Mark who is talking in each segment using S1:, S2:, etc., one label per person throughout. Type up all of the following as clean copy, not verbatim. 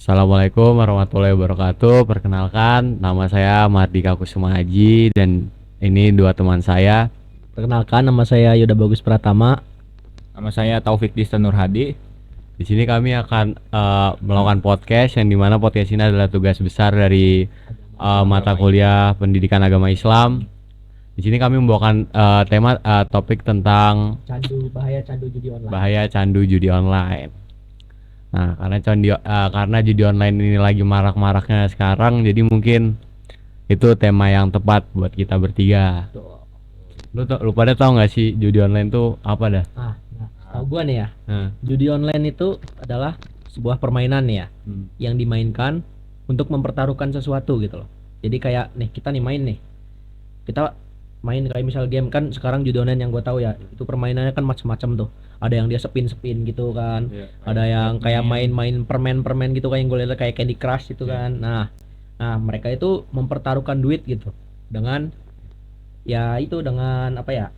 S1: Assalamualaikum warahmatullahi wabarakatuh. Perkenalkan, nama saya Mardika Kusuma Haji dan ini dua teman saya.
S2: Perkenalkan, nama saya Yuda Bagus Pratama.
S3: Nama saya Taufik Dista Nur Hadi.
S1: Di sini kami akan melakukan podcast yang dimana podcast ini adalah tugas besar dari mata kuliah Pendidikan Agama Islam. Di sini kami membawakan tema topik tentang
S2: Bahaya candu judi online.
S1: bahaya candu judi online. Nah, karena judi online ini lagi marak-maraknya sekarang, jadi mungkin itu tema yang tepat buat kita bertiga. Lu pada tahu nggak sih judi online tuh apa dah?
S2: Tahu gua nih ya. Judi online itu adalah sebuah permainan nih ya, yang dimainkan untuk mempertaruhkan sesuatu gitu loh. Jadi kayak nih kita nih main nih, kita main kayak misal game kan sekarang judi online yang gua tahu ya, itu permainannya kan macam-macam tuh. Ada yang dia spin gitu kan, ada yang kayak main permen gitu kayak yang gue lihat kayak Candy Crush gitu kan. Nah mereka itu mempertaruhkan duit gitu dengan apa ya,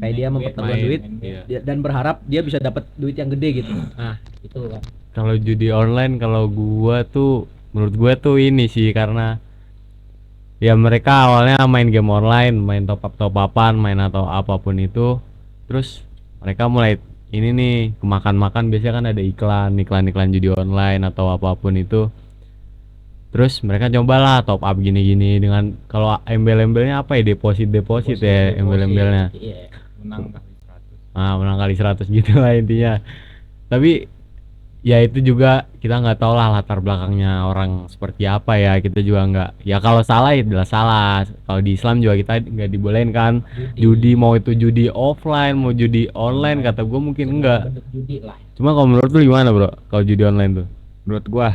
S2: kayak dia mempertaruhkan duit dan berharap dia bisa dapat duit yang gede gitu. Nah itu kan
S1: Kalau judi online, kalau menurut gua tuh ini sih, karena ya mereka awalnya main game online, main top upan, main atau apapun itu, terus mereka mulai ini nih kemakan biasanya kan ada iklan judi online atau apapun itu. Terus mereka cobalah top up gini dengan kalau embel-embelnya apa ya, deposit ya embel-embelnya. Menang kali 100 gitu lah intinya. Tapi ya itu juga kita nggak tahu lah latar belakangnya orang seperti apa ya, kita juga nggak, ya kalau salah ya adalah salah. Kalau di Islam juga kita nggak dibolehin kan judi, mau itu judi offline mau judi online, kata gue mungkin enggak. Cuma kalau menurut lu gimana bro kalau judi online tuh?
S3: Menurut gua,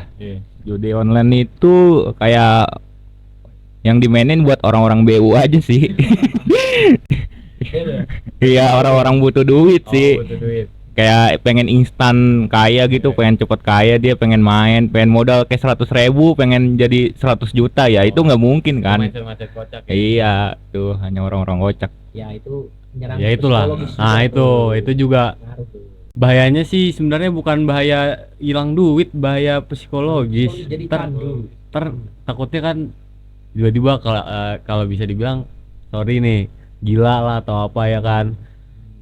S3: judi online itu kayak yang dimainin buat orang-orang BU aja sih. Iya, orang-orang butuh duit sih.
S1: Butuh duit.
S3: Kayak pengen instan kaya gitu, pengen cepet kaya, dia pengen pengen modal kayak 100.000 pengen jadi 100 juta ya, itu nggak mungkin kan.
S1: Mindset kocak ya.
S3: Iya, tuh hanya orang-orang kocak.
S2: ya itu menyerang
S1: Ya itulah. Nah itu juga bahayanya sih sebenarnya, bukan bahaya hilang duit, bahaya psikologis.
S2: Jadi
S1: Takutnya kan tiba-tiba kalau bisa dibilang sorry nih, gila lah atau apa ya kan.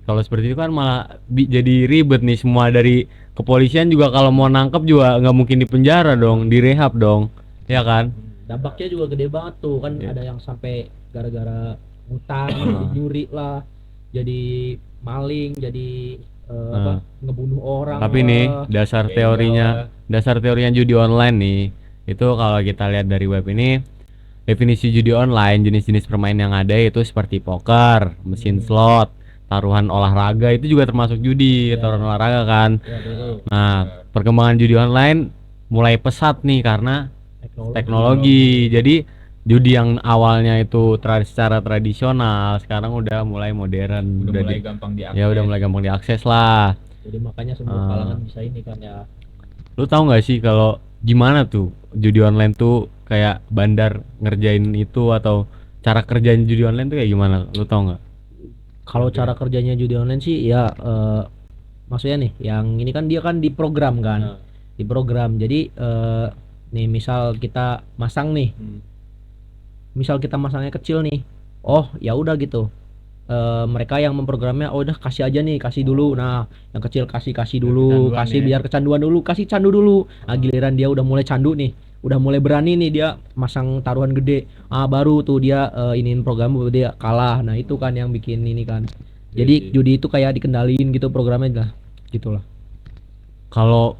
S1: Kalau seperti itu kan malah jadi ribet nih semua. Dari kepolisian juga kalau mau nangkep juga nggak mungkin di penjara dong, direhab dong, ya kan.
S2: dampaknya juga gede banget tuh kan. Ada yang sampai gara-gara utang jadi nyuri lah, jadi maling, jadi ngebunuh orang.
S1: Tapi nih dasar teorinya judi online nih, itu kalau kita lihat dari web ini, definisi judi online, jenis-jenis permainan yang ada itu seperti poker, mesin slot, taruhan olahraga, itu juga termasuk judi, taruhan olahraga kan. Nah, perkembangan judi online mulai pesat nih karena teknologi. Jadi judi yang awalnya itu secara tradisional sekarang udah mulai modern,
S3: Udah mulai gampang diakses.
S1: ya udah mulai gampang diakses lah.
S2: Jadi makanya semua kalangan bisa ini kan ya.
S1: Lu tahu nggak sih kalau gimana tuh judi online tuh kayak bandar ngerjain itu, atau cara kerjaan judi online tuh kayak gimana? Lu tahu nggak?
S2: Kalau cara kerjanya judi online sih ya, maksudnya nih yang ini kan dia kan diprogram kan, diprogram. Jadi nih misal kita masang nih, misal kita masangnya kecil nih, oh ya udah gitu. Mereka yang memprogramnya udah kasih aja nih, kasih dulu. Nah yang kecil kasih dulu, kasih biar kecanduan dulu, kasih candu dulu. Nah giliran dia udah mulai candu nih, udah mulai berani nih dia masang taruhan gede, baru tuh dia iniin program, dia kalah. Nah itu kan yang bikin ini kan, jadi judi itu kayak dikendaliin gitu programnya lah, gitulah.
S1: Kalau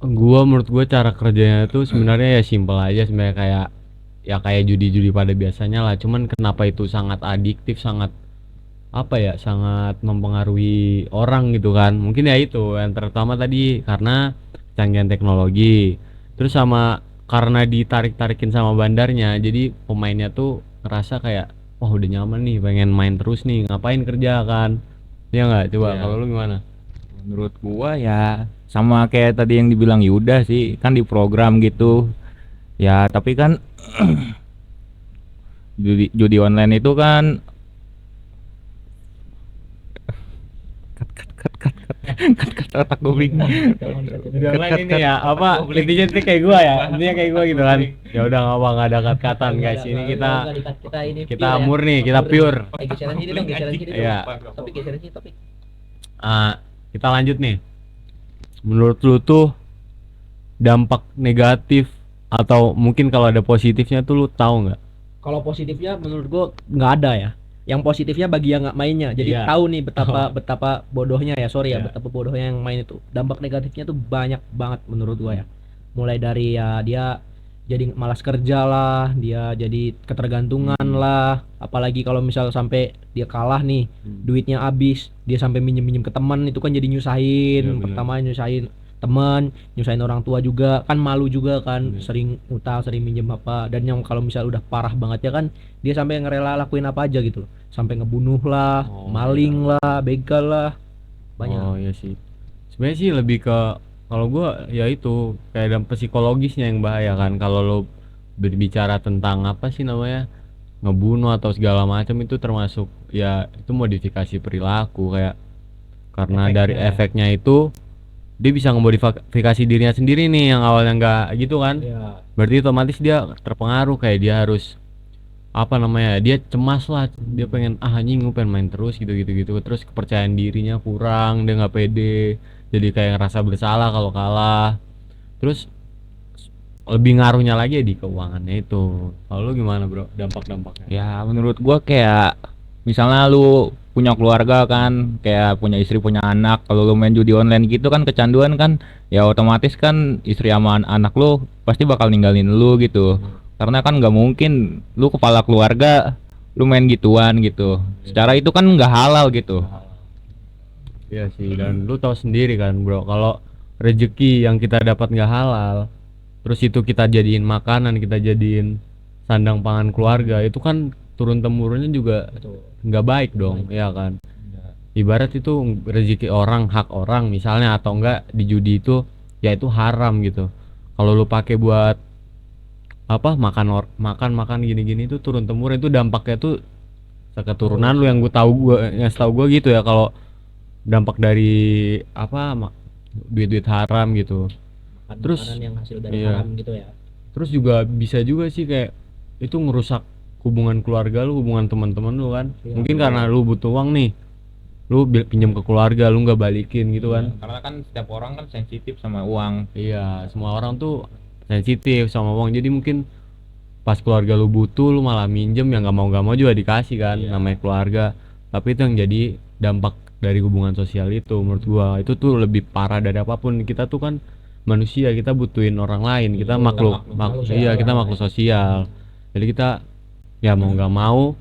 S1: menurut gua cara kerjanya itu sebenarnya ya simpel aja sebenarnya, kayak judi-judi pada biasanya lah. Cuman kenapa itu sangat adiktif, sangat apa ya, sangat mempengaruhi orang gitu kan. Mungkin ya itu yang terutama tadi karena canggih teknologi, terus sama karena ditarik-tarikin sama bandarnya, jadi pemainnya tuh ngerasa kayak wah udah nyaman nih, pengen main terus nih, ngapain kerja kan, ya nggak? Coba
S3: Iya.
S1: kalau lu gimana?
S3: Menurut gua ya sama kayak tadi yang dibilang Yuda sih, kan di program gitu. Ya, tapi kan judi online itu kan Kata otak gue bingung.
S1: Judi online ini ya apa intinya tuh kayak gua ya, intinya kayak gua gitu kan. Ya udah nggak ada kat-katan guys, ini kita murni, kita pure.
S2: Geseran sini dong, geseran sini dong.
S1: Iya.
S2: Topik geseran sini topik.
S1: Kita lanjut nih. Menurut lu tuh dampak negatif atau mungkin kalau ada positifnya tuh lu tahu nggak?
S2: Kalau positifnya menurut gua nggak ada ya. Yang positifnya bagi yang nggak mainnya. Jadi
S1: Iya.
S2: tahu nih betapa bodohnya ya, sorry ya,
S1: Iya.
S2: betapa bodohnya yang main itu. Dampak negatifnya tuh banyak banget menurut gua ya. Mulai dari ya dia jadi malas kerja lah, dia jadi ketergantungan lah, apalagi kalau misal sampai dia kalah nih, duitnya habis, dia sampai minjem-minjem ke teman, itu kan jadi nyusahin.
S1: Iya, bener.
S2: Pertama nyusahin teman, nyusahin orang tua juga, kan malu juga kan,
S1: Iya.
S2: sering utang, sering minjem apa, dan yang kalau misal udah parah banget ya kan, dia sampai ngerela lakuin apa aja gitu loh, sampai ngebunuh lah,
S1: Oh,
S2: maling lah, begal lah, banyak.
S1: Oh iya sih. Sebenarnya sih lebih ke kalau gua ya itu kayak dampak psikologisnya yang bahaya kan kalau lo berbicara tentang apa sih namanya ngebunuh atau segala macam itu termasuk ya itu modifikasi perilaku kayak karena dari efeknya itu dia bisa ngemodifikasi dirinya sendiri nih yang awalnya nggak gitu kan.
S2: Ya.
S1: Berarti otomatis dia terpengaruh kayak dia harus apa namanya dia cemas lah, dia pengen anjing gue pengen main terus gitu terus kepercayaan dirinya kurang, dia nggak pede, jadi kayak ngerasa bersalah kalau kalah. Terus lebih ngaruhnya lagi ya di keuangannya itu. Kalau lu gimana bro dampak-dampaknya?
S3: Ya menurut gua kayak misalnya lu punya keluarga kan, kayak punya istri punya anak, kalau lu main judi online gitu kan kecanduan kan, ya otomatis kan istri sama anak lu pasti bakal ninggalin lu gitu. Karena kan nggak mungkin lu kepala keluarga lu main gituan gitu. Secara itu kan nggak halal gitu.
S1: Iya sih, dan lu tahu sendiri kan bro kalau rezeki yang kita dapat nggak halal terus itu kita jadiin makanan, kita jadiin sandang pangan keluarga, itu kan turun temurunnya juga nggak baik dong, ya kan. Ibarat itu rezeki orang, hak orang misalnya, atau enggak di judi itu ya itu haram gitu. Kalau lu pakai buat apa makan gini-gini itu turun temurun, itu dampaknya tuh seketurunan lu yang setahu gua gitu ya, kalau dampak dari apa duit-duit haram gitu. Terus
S2: Makanan yang hasil dari
S1: iya.
S2: haram gitu ya.
S1: Terus juga bisa juga sih kayak itu ngerusak hubungan keluarga lu, hubungan teman-teman lu kan.
S2: Iya.
S1: Mungkin karena lu butuh uang nih, lu pinjam ke keluarga, lu nggak balikin gitu kan.
S3: Karena kan setiap orang kan sensitif sama uang.
S1: Iya, semua orang tuh sensitif sama uang. Jadi mungkin pas keluarga lu butuh, lu malah minjem, yang nggak mau juga dikasih kan, namanya keluarga. Tapi itu yang jadi dampak dari hubungan sosial itu menurut gua. Itu tuh lebih parah dari apapun. Kita tuh kan manusia, kita butuhin orang lain, kita makhluk kita makhluk sosial. Jadi kita ya mau nggak mau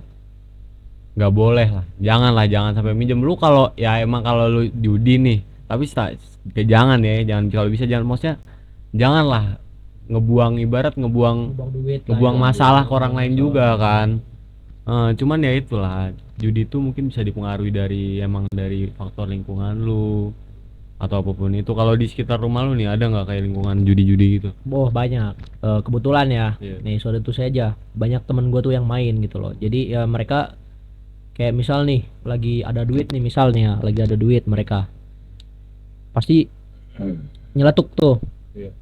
S1: nggak boleh lah, jangan sampai minjem. Lu kalau ya emang kalau lu judi nih, tapi jangan kalau bisa jangan, maksudnya janganlah ibarat ngebuang
S2: duit
S1: masalah ke orang lain juga kan. Cuman ya itulah, judi itu mungkin bisa dipengaruhi dari faktor lingkungan lu atau apapun itu. Kalau di sekitar rumah lu nih ada nggak kayak lingkungan judi-judi gitu?
S2: Oh banyak. Kebetulan ya,
S1: Iya.
S2: nih suatu itu saja banyak temen gue tuh yang main gitu loh. Jadi ya mereka kayak misal nih lagi ada duit nih, misalnya lagi ada duit, mereka pasti nyeletuk tuh.
S1: Iya.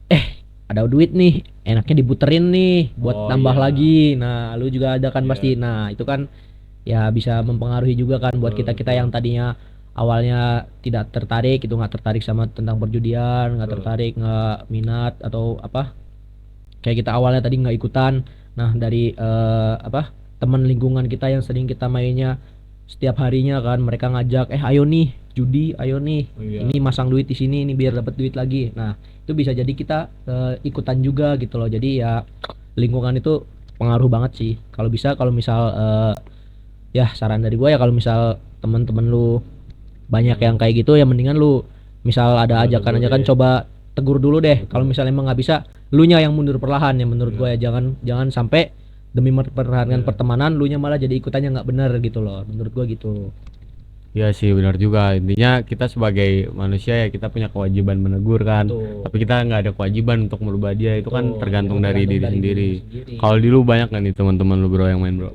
S2: Ada duit nih, enaknya diputerin nih buat
S1: Oh,
S2: tambah
S1: iya.
S2: lagi. Nah lu juga ada kan
S1: Iya.
S2: pasti. Nah itu kan ya bisa mempengaruhi juga kan buat
S1: Betul,
S2: kita yang tadinya awalnya tidak tertarik, itu nggak tertarik sama tentang perjudian, nggak
S1: Betul.
S2: tertarik, nggak minat atau apa, kayak kita awalnya tadi nggak ikutan. Nah dari teman lingkungan kita yang sering kita mainnya setiap harinya kan, mereka ngajak ayo nih judi, ayo nih
S1: Iya.
S2: ini masang duit di sini, ini biar dapat duit lagi. Nah itu bisa jadi kita ikutan juga gitu loh. Jadi ya lingkungan itu pengaruh banget sih. Kalau bisa, kalau misal ya saran dari gua ya, kalau misal teman-teman lu banyak yang kayak gitu ya mendingan lu misal ada
S1: Coba
S2: ajakan-ajakan
S1: dulu deh.
S2: coba tegur dulu deh.
S1: Betul.
S2: Kalau misalnya emang nggak bisa, lu nya yang mundur perlahan ya menurut gua ya. Jangan sampai demi mempertahankan
S1: Iya.
S2: pertemanan lu nya malah jadi ikutannya nggak benar gitu loh, menurut gua gitu.
S1: Iya sih benar juga, intinya kita sebagai manusia ya kita punya kewajiban menegur kan.
S2: Betul.
S1: Tapi kita nggak ada kewajiban untuk merubah dia, itu kan
S2: Betul.
S1: tergantung dari diri sendiri.
S2: sendiri.
S1: Kalau di lu banyak kan nih teman-teman lu bro yang main bro?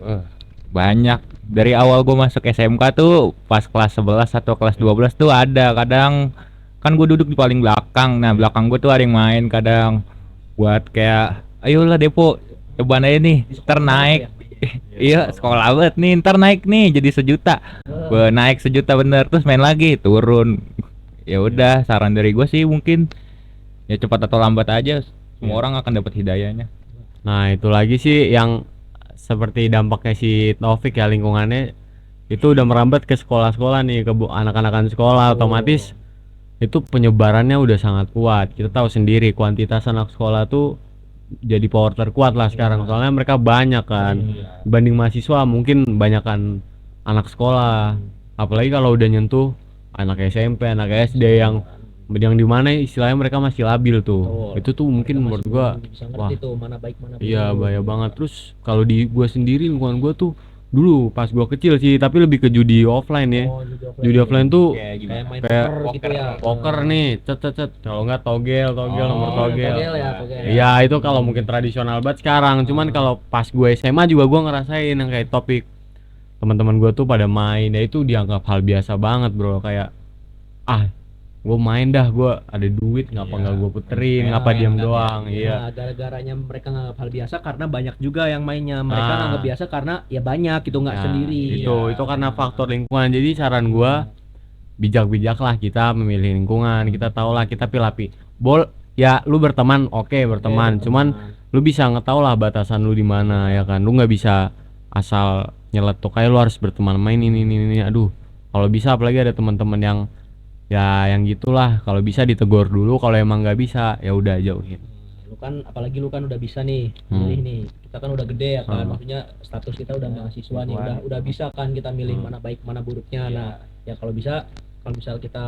S3: Banyak. Dari awal gue masuk SMK tuh pas kelas 11 atau kelas 12 tuh ada kadang kan gue duduk di paling belakang. Nah belakang gue tuh ada yang main kadang buat kayak ayolah Depo coba aja nih ntar naik. Iya sekolah banget nih ntar naik nih jadi 1 juta. Naik 1 juta bener terus main lagi turun. Ya udah saran dari gue sih mungkin ya cepat atau lambat aja semua orang akan dapat hidayahnya.
S1: Nah itu lagi sih yang seperti dampaknya si Taufik ya, lingkungannya itu udah merambat ke sekolah-sekolah nih, ke anak-anakan sekolah. Otomatis itu penyebarannya udah sangat kuat. Kita tahu sendiri kuantitas anak sekolah tuh jadi power terkuat lah sekarang, soalnya mereka banyak kan dibanding mahasiswa, mungkin banyakan anak sekolah. Apalagi kalau udah nyentuh anak SMP, anak SD yang dimana istilahnya mereka masih labil tuh. Itu tuh mungkin menurut gua
S2: bisa
S1: wah
S2: ngerti tuh mana baik mana
S1: iya
S2: buruk.
S1: bahaya banget. Terus kalau di gua sendiri, lingkungan gua tuh dulu pas gua kecil sih, tapi lebih ke judi offline ya. Judi offline tuh
S2: Kayak main
S1: kayak
S2: poker gitu ya.
S1: poker nih, cet, kalau nggak togel nomor togel.
S2: Togel ya, togel.
S1: Iya itu kalau mungkin tradisional banget sekarang. Cuman kalau pas gue SMA juga gue ngerasain yang kayak topik teman-teman gue tuh pada main, ya itu dianggap hal biasa banget bro. Kayak gue main dah, gue ada duit ngapa nggak gue puterin, ngapa diam doang. Iya
S2: Nah, gara-garanya mereka nganggap hal biasa karena banyak juga yang mainnya. Mereka
S1: Ah.
S2: nganggap biasa karena ya banyak gitu, nggak
S1: Nah,
S2: sendiri.
S1: itu karena faktor lingkungan. Jadi saran gue bijak-bijaklah kita memilih lingkungan. Kita tahu lah kita pilih ya lu berteman oke, berteman, cuman lu bisa ngetahu lah batasan lu di mana ya kan. Lu nggak bisa asal nyeletuk kayak lu harus berteman main ini. Aduh, kalau bisa apalagi ada teman-teman yang ya yang gitulah, kalau bisa ditegur dulu, kalau emang nggak bisa ya udah jauhin.
S2: Lu kan apalagi lu kan udah bisa nih milih nih. Kita kan udah gede ya kan. Maksudnya status kita udah mahasiswa nih, udah bisa kan kita milih mana baik mana buruknya. Nah, ya kalau misal kita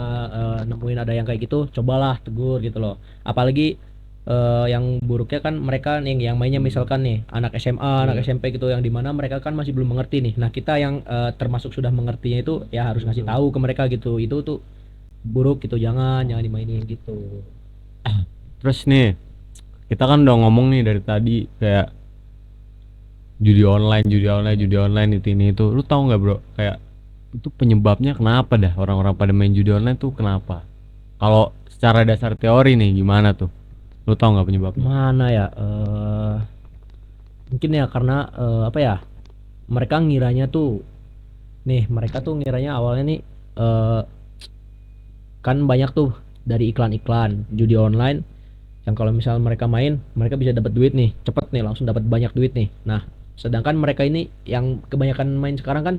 S2: nemuin ada yang kayak gitu, cobalah tegur gitu loh. Apalagi yang buruknya kan mereka nih yang mainnya misalkan nih anak SMA, anak SMP gitu, yang dimana mereka kan masih belum mengerti nih. Nah kita yang termasuk sudah mengertinya itu ya harus ngasih tahu ke mereka gitu, itu tuh buruk gitu, jangan dimainin gitu.
S1: Terus nih kita kan udah ngomong nih dari tadi kayak judi online itu ini itu. Lu tahu nggak bro, kayak itu penyebabnya kenapa dah orang-orang pada main judi online tuh kenapa? Kalau secara dasar teori nih gimana tuh? Lu tahu nggak penyebabnya?
S2: Mana ya, mungkin ya karena apa ya, mereka ngiranya awalnya nih kan banyak tuh dari iklan-iklan judi online yang kalau misal mereka main mereka bisa dapat duit nih cepet nih, langsung dapat banyak duit nih. Nah sedangkan mereka ini yang kebanyakan main sekarang kan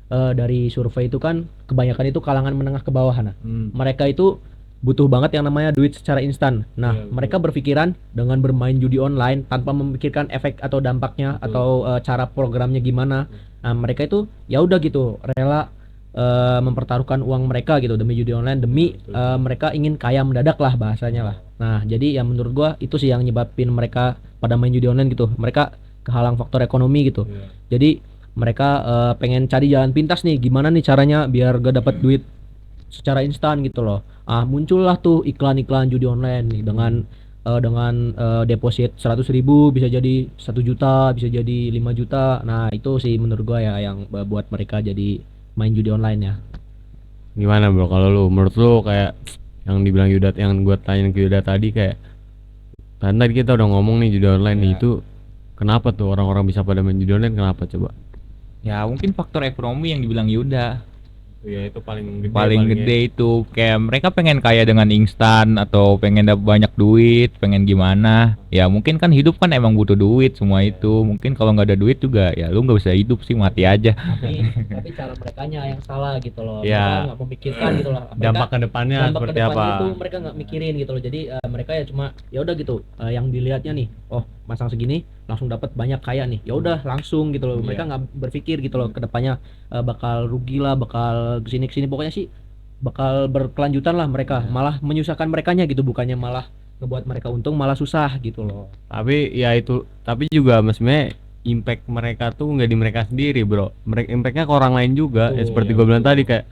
S2: dari survei itu kan kebanyakan itu kalangan menengah ke bawah. Nah mereka itu butuh banget yang namanya duit secara instan. Nah mereka berpikiran dengan bermain judi online tanpa memikirkan efek atau dampaknya atau cara programnya gimana. Nah mereka itu ya udah gitu rela mempertaruhkan uang mereka gitu demi judi online, demi mereka ingin kaya mendadak lah bahasanya lah. Nah jadi ya menurut gua itu sih yang nyebabin mereka pada main judi online gitu. Mereka kehalang faktor ekonomi gitu. Jadi mereka pengen cari jalan pintas nih, gimana nih caranya biar gak dapat duit secara instan gitu loh. Muncullah tuh iklan-iklan judi online nih dengan deposit 100.000 bisa jadi 1 juta, bisa jadi 5 juta. Nah itu sih menurut gua ya yang buat mereka jadi main judi online ya.
S1: Gimana bro kalau lu, menurut lu kayak yang dibilang Yuda, yang gua tanya ke Yuda tadi, kayak kan tadi kita udah ngomong nih judi online nih, itu kenapa tuh orang-orang bisa pada main judi online, kenapa coba?
S3: Ya mungkin faktor ekonomi yang dibilang Yuda
S1: Ya itu paling
S3: gede itu, kayak mereka pengen kaya dengan instan atau pengen dapat banyak duit, pengen gimana ya, mungkin kan hidup kan emang butuh duit semua itu. Mungkin kalau nggak ada duit juga ya lu nggak bisa hidup sih, mati aja.
S2: Tapi cara merekanya yang salah gitu loh.
S1: Ya.
S2: Mereka nggak memikirkan gitu loh.
S1: Dampak ke depannya seperti apa?
S2: Itu mereka nggak mikirin gitu loh. Jadi mereka ya cuma ya udah gitu. Yang dilihatnya nih, oh masang segini langsung dapat banyak kaya nih. Ya udah langsung gitu loh. Mereka nggak berpikir gitu loh ke depannya bakal rugi lah, bakal kesini pokoknya sih bakal berkelanjutan lah mereka. Malah menyusahkan merekanya gitu, bukannya malah ngebuat mereka untung, malah susah gitu loh.
S1: Tapi ya itu, tapi juga maksudnya impact mereka tuh nggak di mereka sendiri bro, mereka impactnya ke orang lain juga. Ya seperti gue bilang tadi, kayak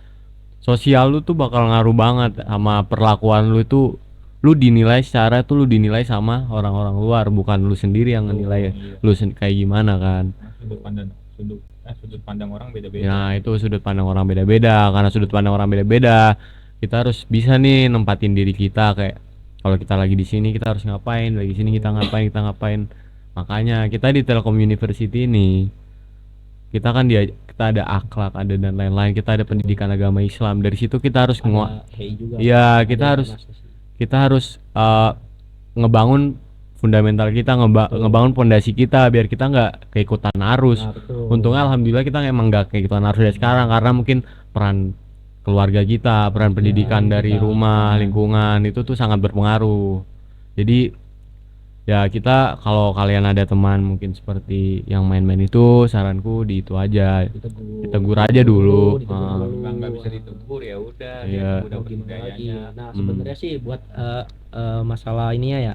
S1: sosial lu tuh bakal ngaruh banget sama perlakuan lu itu. Lu dinilai sama orang-orang luar, bukan lu sendiri yang ngenilai lu kayak gimana kan.
S3: Sudut pandang orang beda-beda.
S1: Nah itu sudut pandang orang beda-beda, karena sudut pandang orang beda-beda kita harus bisa nih nempatin diri kita, kayak kalau kita lagi di sini kita harus ngapain, lagi sini kita ngapain. Makanya kita di Telkom University ini kita ada akhlak, ada dan lain-lain, kita ada pendidikan agama Islam. Dari situ kita harus
S2: Ada HEI juga.
S1: Iya,
S2: Ada Masnasi.
S1: kita harus ngebangun fundamental kita, ngebangun pondasi kita biar kita nggak keikutan arus.
S2: Nah, betul.
S1: Untungnya alhamdulillah kita emang nggak keikutan arus dari sekarang, karena mungkin peran keluarga kita, peran pendidikan dari rumah, lingkungan itu tuh sangat berpengaruh. Jadi ya kita, kalau kalian ada teman mungkin seperti yang main-main itu, saranku di itu aja, ditegur aja dulu.
S3: Emang nggak bisa ditegur ya udah.
S1: Iya.
S3: Udah
S2: Mau gimana lagi.
S3: budayanya.
S2: Nah, sebenarnya sih buat masalah ini ya,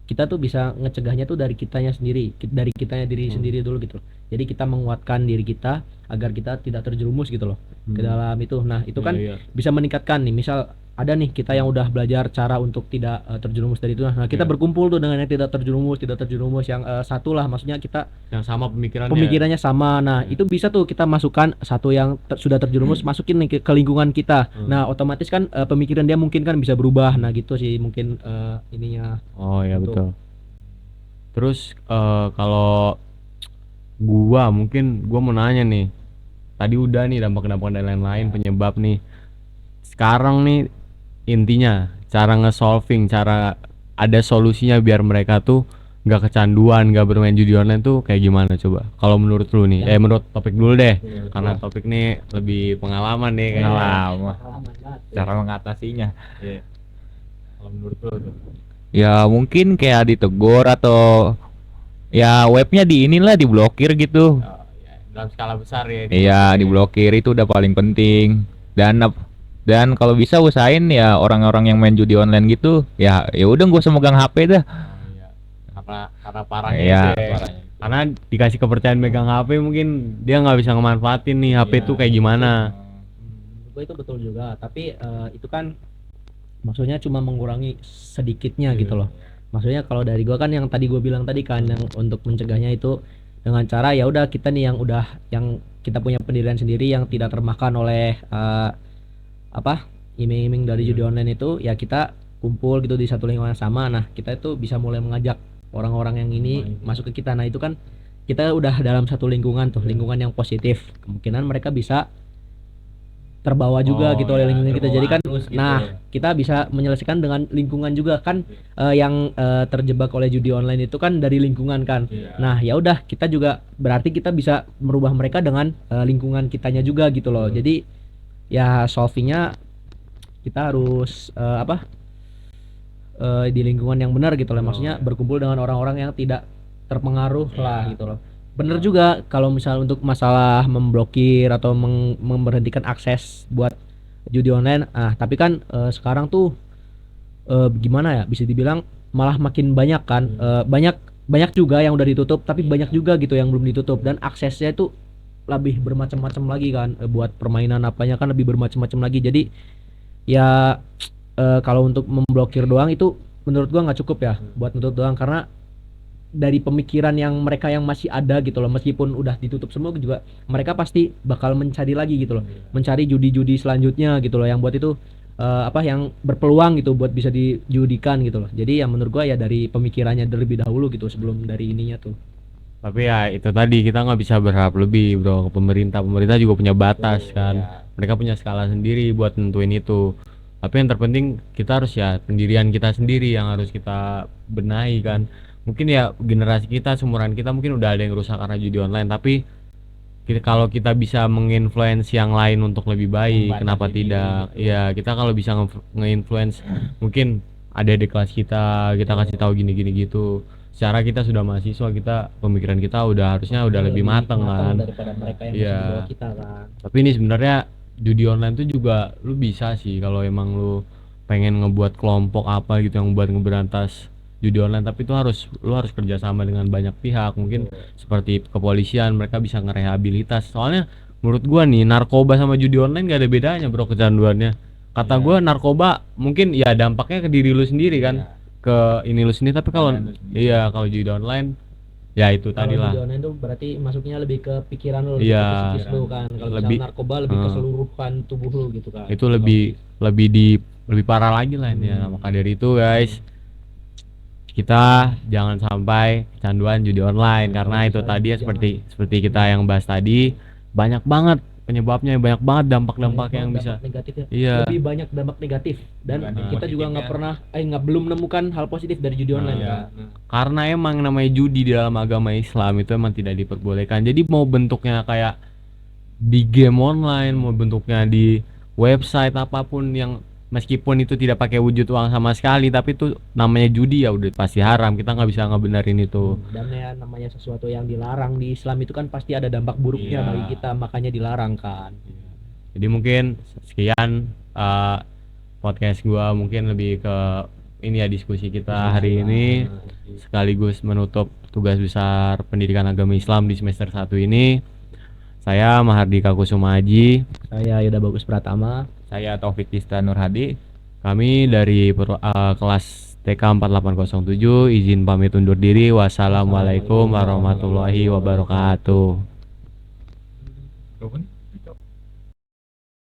S2: kita tuh bisa ngecegahnya tuh dari kitanya sendiri, dari kitanya diri sendiri dulu gitu. Jadi kita menguatkan diri kita agar kita tidak terjerumus gitu loh ke dalam itu. Nah, itu kan
S1: Iya.
S2: bisa meningkatkan nih. Misal ada nih kita yang udah belajar cara untuk tidak terjerumus dari itu. Nah, kita
S1: Iya.
S2: berkumpul tuh dengan yang tidak terjerumus yang satu lah, maksudnya kita
S1: Yang sama pemikirannya.
S2: pemikirannya sama. Nah, itu bisa tuh kita masukkan satu yang sudah terjerumus, masukin nih ke lingkungan kita. Nah, otomatis kan pemikiran dia mungkin kan bisa berubah. Nah, gitu sih mungkin ininya.
S1: Oh ya
S2: Betul.
S1: betul. Terus kalau gua mau nanya nih. Tadi udah nih dampak-dampak dan lain-lain, penyebab nih. Sekarang nih intinya cara nge-solving, cara ada solusinya biar mereka tuh nggak kecanduan, nggak bermain judi online tuh kayak gimana coba? Kalau menurut lu nih, menurut topik dulu deh. Karena topik nih lebih pengalaman nih kayaknya.
S3: Pengalaman. Cara mengatasinya.
S1: Iya. Kalau menurut lu tuh.
S3: Ya mungkin kayak ditegur atau ya webnya diblokir gitu.
S1: Oh, ya, dalam skala besar ya.
S3: Iya, diblokir itu udah paling penting. Dan kalau bisa usahain ya orang-orang yang main judi online gitu, ya udah gak usah megang HP dah.
S1: Oh, iya. Karena parahnya
S3: Iya,
S1: itu ya.
S3: parahnya.
S1: Karena dikasih kepercayaan megang HP, mungkin dia nggak bisa ngemanfaatin nih HP tuh kayak gimana.
S2: Menurut gue itu betul juga, tapi itu kan maksudnya cuma mengurangi sedikitnya gitu loh. Maksudnya kalau dari gua kan yang tadi gue bilang tadi kan, yang untuk mencegahnya itu dengan cara ya udah kita nih yang kita punya pendirian sendiri yang tidak termakan oleh iming-iming dari judi online itu, ya kita kumpul gitu di satu lingkungan yang sama. Nah, kita itu bisa mulai mengajak orang-orang yang ini masuk ke kita. Nah, itu kan kita udah dalam satu lingkungan tuh, lingkungan yang positif. Kemungkinan mereka bisa terbawa juga gitu oleh lingkungan kita. Jadi kan kita bisa menyelesaikan dengan lingkungan juga kan. Yang terjebak oleh judi online itu kan dari lingkungan kan. Nah, ya udah, kita juga berarti kita bisa merubah mereka dengan lingkungan kitanya juga gitu loh. Jadi ya solvingnya kita harus di lingkungan yang benar gitu loh. Maksudnya berkumpul dengan orang-orang yang tidak terpengaruh lah gitu loh. Bener juga kalau misal untuk masalah memblokir atau memberhentikan akses buat judi online. Tapi kan sekarang tuh gimana ya, bisa dibilang malah makin banyak kan. Banyak juga yang udah ditutup, tapi banyak juga gitu yang belum ditutup, dan aksesnya itu lebih bermacam-macam lagi kan. Buat permainan apanya kan lebih bermacam-macam lagi. Jadi ya kalau untuk memblokir doang itu menurut gua nggak cukup ya, buat nutup doang, karena dari pemikiran yang mereka yang masih ada gitu loh, meskipun udah ditutup semua juga mereka pasti bakal mencari lagi gitu loh, mencari judi-judi selanjutnya gitu loh, yang buat itu yang berpeluang gitu buat bisa dijudikan gitu loh. Jadi ya menurut gua ya dari pemikirannya terlebih dahulu gitu sebelum dari ininya tuh.
S1: Tapi ya itu tadi, kita nggak bisa berharap lebih bro ke pemerintah juga punya batas kan. Mereka punya skala sendiri buat nentuin itu. Tapi yang terpenting kita harus ya pendirian kita sendiri yang harus kita benahi kan. Mungkin ya generasi kita, seumuran kita mungkin udah ada yang rusak karena judi online, tapi kalau kita bisa menginfluence yang lain untuk lebih baik, kenapa tidak? Ya kita kalau bisa nge-influence, mungkin ada di kelas kita kasih tahu gini-gini gitu. Secara kita sudah mahasiswa, pemikiran kita harusnya udah lebih matang kan
S2: daripada mereka yang
S1: Iya.
S2: masih di bawah kita kan.
S1: Tapi ini sebenarnya judi online tuh juga lu bisa sih kalau emang lu pengen ngebuat kelompok apa gitu yang buat ngeberantas judi online, tapi itu lu harus kerjasama dengan banyak pihak, mungkin seperti kepolisian, mereka bisa ngerehabilitas. Soalnya menurut gua nih, narkoba sama judi online gak ada bedanya bro kecanduannya. Kata gua narkoba mungkin ya dampaknya ke diri lu sendiri kan, ke ini lu sendiri, tapi kalau judi online Ya itu
S2: Kalau
S1: tadi lah.
S2: judi online tuh berarti masuknya lebih ke pikiran lu, lebih
S1: Iya.
S2: ke psikis lu kan. Kalau
S1: Lebih-
S2: misalnya narkoba lebih ke
S1: Hmm.
S2: keseluruhan tubuh lu gitu kan.
S1: Itu lebih parah lagi lah ini ya. Maka dari itu guys, kita jangan sampai kecanduan judi online karena itu tadi ya seperti kita yang bahas tadi, banyak banget penyebabnya, banyak banget dampak-dampak yang bisa.
S2: Dampak negatifnya.
S1: Iya.
S2: Lebih banyak dampak negatif dan
S3: Dibanding
S2: kita juga nggak
S3: positifnya.
S2: pernah belum menemukan hal positif dari judi online
S3: Iya.
S2: kan.
S1: Karena emang namanya judi di dalam agama Islam itu emang tidak diperbolehkan. Jadi mau bentuknya kayak di game online, mau bentuknya di website apapun yang meskipun itu tidak pakai wujud uang sama sekali, tapi itu namanya judi ya udah pasti haram. Kita nggak bisa ngebenerin itu.
S2: Dan ya namanya sesuatu yang dilarang di Islam itu kan pasti ada dampak buruknya
S3: Iya.
S2: bagi kita, makanya dilarang kan.
S1: Jadi mungkin sekian podcast gua, mungkin lebih ke ini ya diskusi kita hari ini sekaligus menutup tugas besar pendidikan agama Islam di semester 1 ini. Saya Mahardika Kusuma Aji,
S2: Saya Yuda Bagus Pratama.
S3: Saya Taufik Tista Nurhadi.
S1: kami dari kelas TK 4807 izin pamit undur diri. Wassalamualaikum warahmatullahi wabarakatuh.
S3: Berapa nih?